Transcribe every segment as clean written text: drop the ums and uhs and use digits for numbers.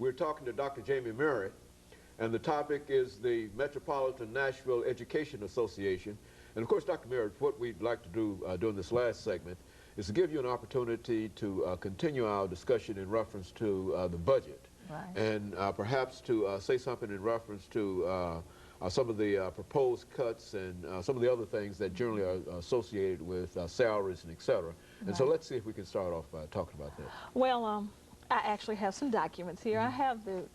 We're talking to Dr. JMerritt3, and the topic is the Metropolitan Nashville Education Association. And of course, Dr. Merritt, what we'd like to do during this last segment is to give you an opportunity to continue our discussion in reference to the budget. Right. And perhaps to say something in reference to some of the proposed cuts and some of the other things that generally are associated with salaries and et cetera. And so let's see if we can start off by talking about that. Well, I actually have some documents here. I have the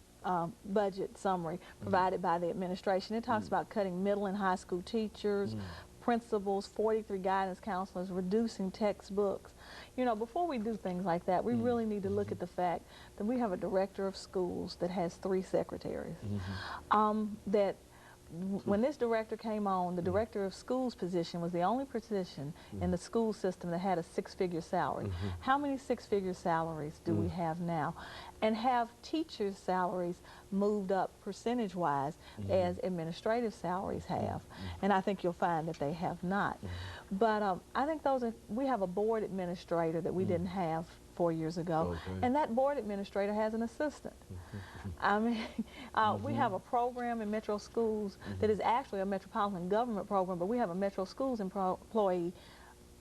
budget summary provided by the administration. It talks about cutting middle and high school teachers, principals, 43 guidance counselors, reducing textbooks. You know, before we do things like that, we really need to look at the fact that we have a director of schools that has 3 secretaries. When this director came on, the director of schools position was the only position in the school system that had a 6-figure salary. How many 6-figure salaries do we have now? And have teachers' salaries moved up percentage-wise as administrative salaries have? And I think you'll find that they have not. But I think we have a board administrator that we didn't have 4 years ago, and that board administrator has an assistant. I mean, we have a program in Metro Schools that is actually a metropolitan government program, but we have a Metro Schools employee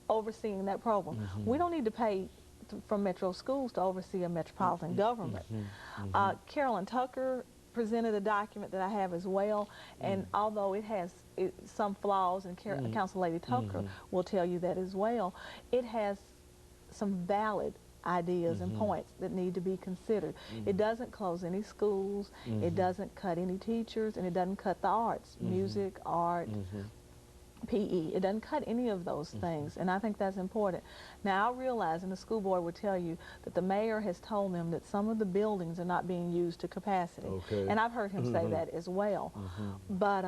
overseeing that program. We don't need to pay from Metro Schools to oversee a metropolitan government. Carolyn Tucker presented a document that I have as well, and although it has some flaws, and Council Lady Tucker will tell you that as well, it has some valid ideas and points that need to be considered. It doesn't close any schools, it doesn't cut any teachers, and it doesn't cut the arts, music, art, PE. It doesn't cut any of those things, and I think that's important. Now, I realize, and the school board would tell you, that the mayor has told them that some of the buildings are not being used to capacity. And I've heard him say that as well. But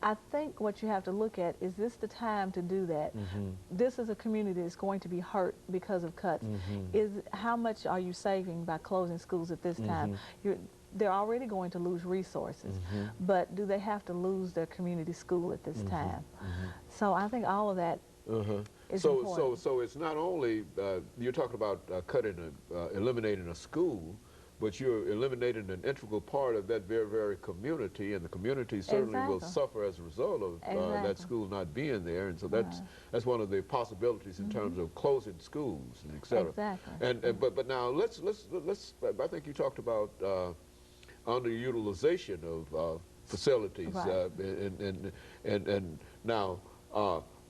I think what you have to look at is this the time to do that? This is a community that's going to be hurt because of cuts. How much are you saving by closing schools at this time? They're already going to lose resources, but do they have to lose their community school at this time? So I think all of that is important. So it's not only, you're talking about eliminating a school, but you're eliminating an integral part of that very, very community, and the community certainly will suffer as a result of that school not being there, and so that's one of the possibilities in terms of closing schools and et cetera. And but now let's I think you talked about underutilization of facilities, and now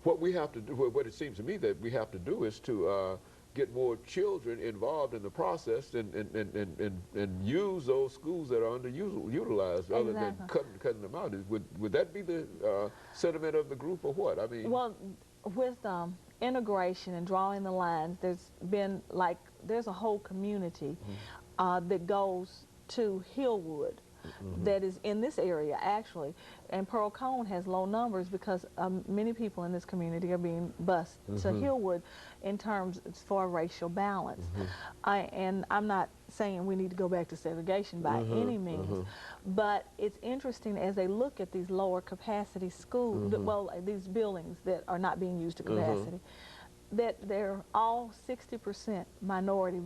what we have to do, what it seems to me that we have to do is to get more children involved in the process and use those schools that are underutilized rather than cutting them out. Would that be the sentiment of the group, or what? I mean, well, with integration and drawing the lines, there's a whole community that goes to Hillwood that is in this area actually, and Pearl Cone has low numbers because many people in this community are being bused to Hillwood in terms for racial balance. And I'm not saying we need to go back to segregation by any means, but it's interesting as they look at these lower capacity schools, well, these buildings that are not being used to capacity, that they're all 60% minority.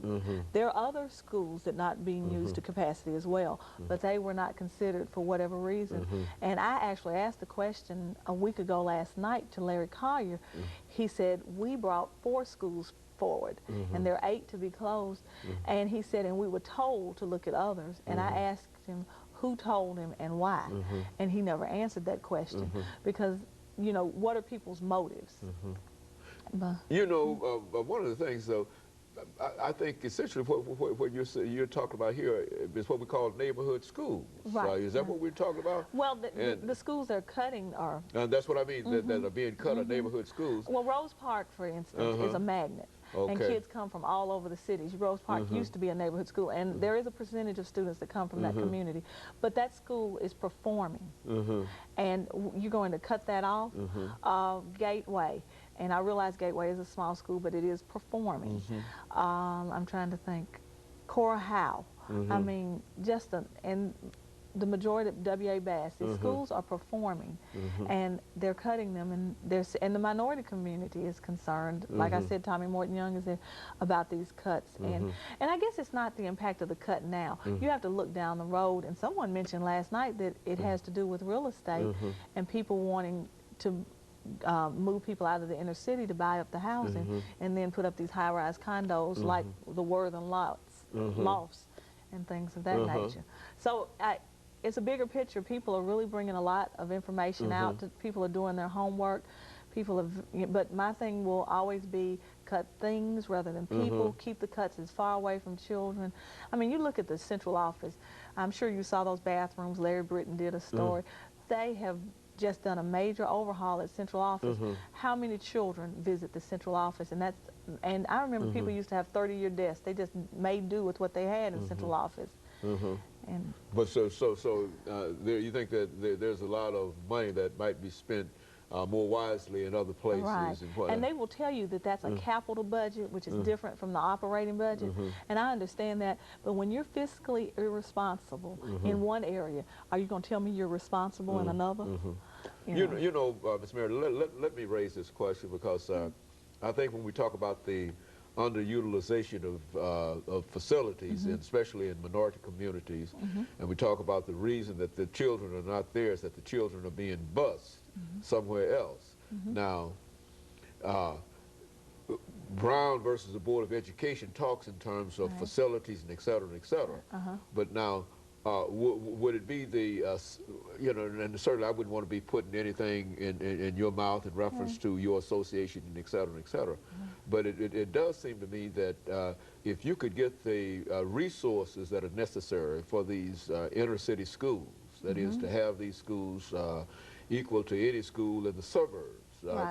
There are other schools that are not being used to capacity as well, but they were not considered for whatever reason. And I actually asked the question a week ago last night to Larry Collier. He said, we brought 4 schools forward, and there are 8 to be closed. And he said, and we were told to look at others. And I asked him who told him and why. And he never answered that question because, you know, what are people's motives? You know, one of the things, though, I think essentially what you're talking about here is what we call neighborhood schools. Is that what we're talking about? Well, the schools they're cutting are... that's what I mean, that are being cut are neighborhood schools. Well, Rose Park, for instance, is a magnet. And kids come from all over the cities. Rose Park used to be a neighborhood school, and there is a percentage of students that come from that community. But that school is performing, and you're going to cut that off? Gateway, and I realize Gateway is a small school, but it is performing. I'm trying to think. Cora Howe. I mean, and the majority of W.A. Bass, these schools are performing, and they're cutting them, and the minority community is concerned. Like I said, Tommy Morton Young is there about these cuts, and I guess it's not the impact of the cut now. You have to look down the road, and someone mentioned last night that it has to do with real estate and people wanting to move people out of the inner city to buy up the housing and then put up these high-rise condos like the Worthing lofts and things of that nature. So it's a bigger picture. People are really bringing a lot of information out. People are doing their homework. But my thing will always be cut things rather than people. Keep the cuts as far away from children. I mean, you look at the central office. I'm sure you saw those bathrooms. Larry Britton did a story. They have just done a major overhaul at central office. How many children visit the central office? And I remember people used to have 30-year desks. They just made do with what they had in central office. But there, you think that there's a lot of money that might be spent more wisely in other places. Right. And they will tell you that that's a capital budget, which is different from the operating budget. And I understand that. But when you're fiscally irresponsible in one area, are you going to tell me you're responsible in another? You know, Ms. Merritt, let me raise this question because I think when we talk about the underutilization of facilities, and especially in minority communities, and we talk about the reason that the children are not there is that the children are being bused somewhere else. Now, Brown versus the Board of Education talks in terms of facilities and et cetera, but now would it be the, you know, and certainly I wouldn't want to be putting anything in your mouth in reference to your association and et cetera, but it does seem to me that if you could get the resources that are necessary for these inner city schools, that is to have these schools equal to any school in the suburbs,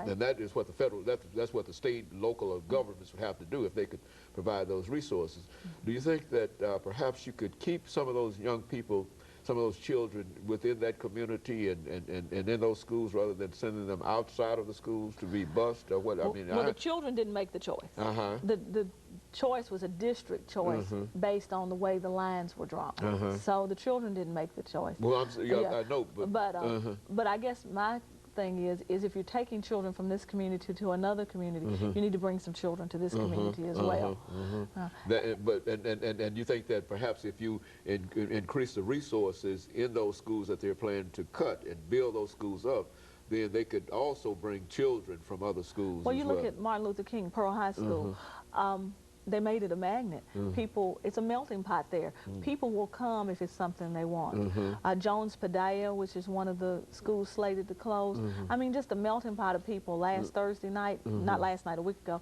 then that is what the federal, that's what the state, local governments would have to do if they could provide those resources. Do you think that perhaps you could keep some of those young people, some of those children within that community and in those schools rather than sending them outside of the schools to be bused or what? Well, I mean, the children didn't make the choice. The choice was a district choice based on the way the lines were drawn. So the children didn't make the choice. Well, I know, but I guess my thing is if you're taking children from this community to another community, you need to bring some children to this community as well. And you think that perhaps if you increase the resources in those schools that they're planning to cut and build those schools up, then they could also bring children from other schools. Well, you look at Martin Luther King, Pearl High School. They made it a magnet. People, it's a melting pot there. People will come if it's something they want. Jones Padilla, which is one of the schools slated to close. I mean, just a melting pot of people. Last Thursday night, not last night, a week ago,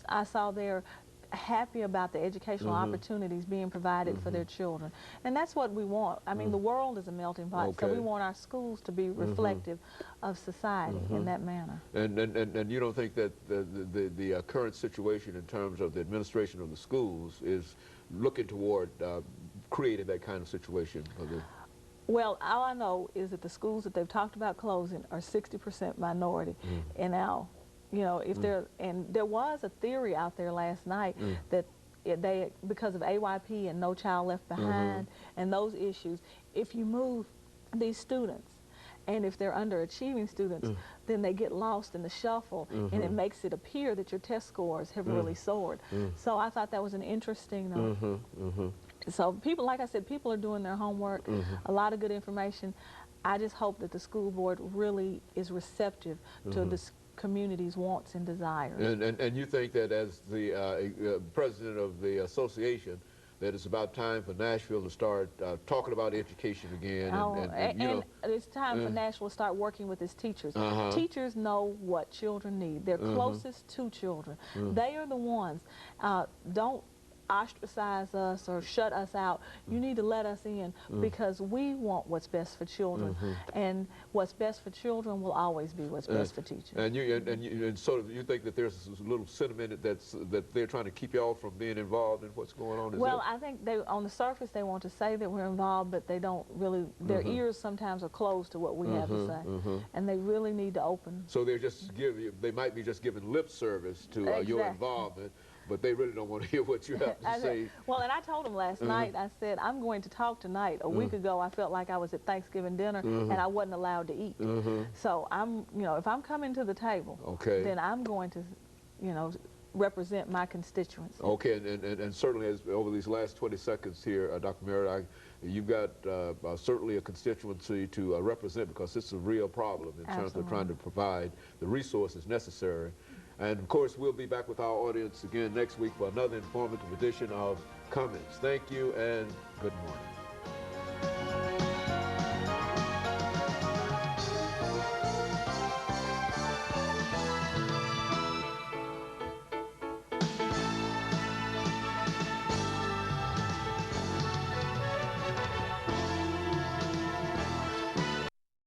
I saw their happy about the educational opportunities being provided for their children. And that's what we want. I mean, the world is a melting pot, so we want our schools to be reflective of society in that manner. And you don't think that the current situation in terms of the administration of the schools is looking toward creating that kind of situation for the... Well, all I know is that the schools that they've talked about closing are 60% minority. And now, you know, if and there was a theory out there last night that they, because of AYP and No Child Left Behind and those issues, if you move these students, and if they're underachieving students, then they get lost in the shuffle, and it makes it appear that your test scores have really soared. So I thought that was an interesting So people, like I said, people are doing their homework, a lot of good information. I just hope that the school board really is receptive to this community's wants and desires. And you think that as the president of the association, that it's about time for Nashville to start talking about education again. And it's time for Nashville to start working with its teachers. Teachers know what children need. They're closest to children. They are the ones. Don't ostracize us or shut us out. You need to let us in because we want what's best for children, and what's best for children will always be what's best for teachers. And so you think that there's a little sentiment that they're trying to keep y'all from being involved in what's going on? Well, I think they, on the surface, they want to say that we're involved, but they don't really. Their ears sometimes are closed to what we have to say, and they really need to open. So they're just they might be just giving lip service to your involvement. but they really don't want to hear what you have to say. Well, and I told them last night, I said, I'm going to talk tonight. A week ago, I felt like I was at Thanksgiving dinner and I wasn't allowed to eat. So if I'm coming to the table, then I'm going to, represent my constituents. Okay, and certainly over these last 20 seconds here, Dr. Merritt, you've got certainly a constituency to represent, because it's a real problem in terms of trying to provide the resources necessary. And of course, we'll be back with our audience again next week for another informative edition of Comments. Thank you and good morning.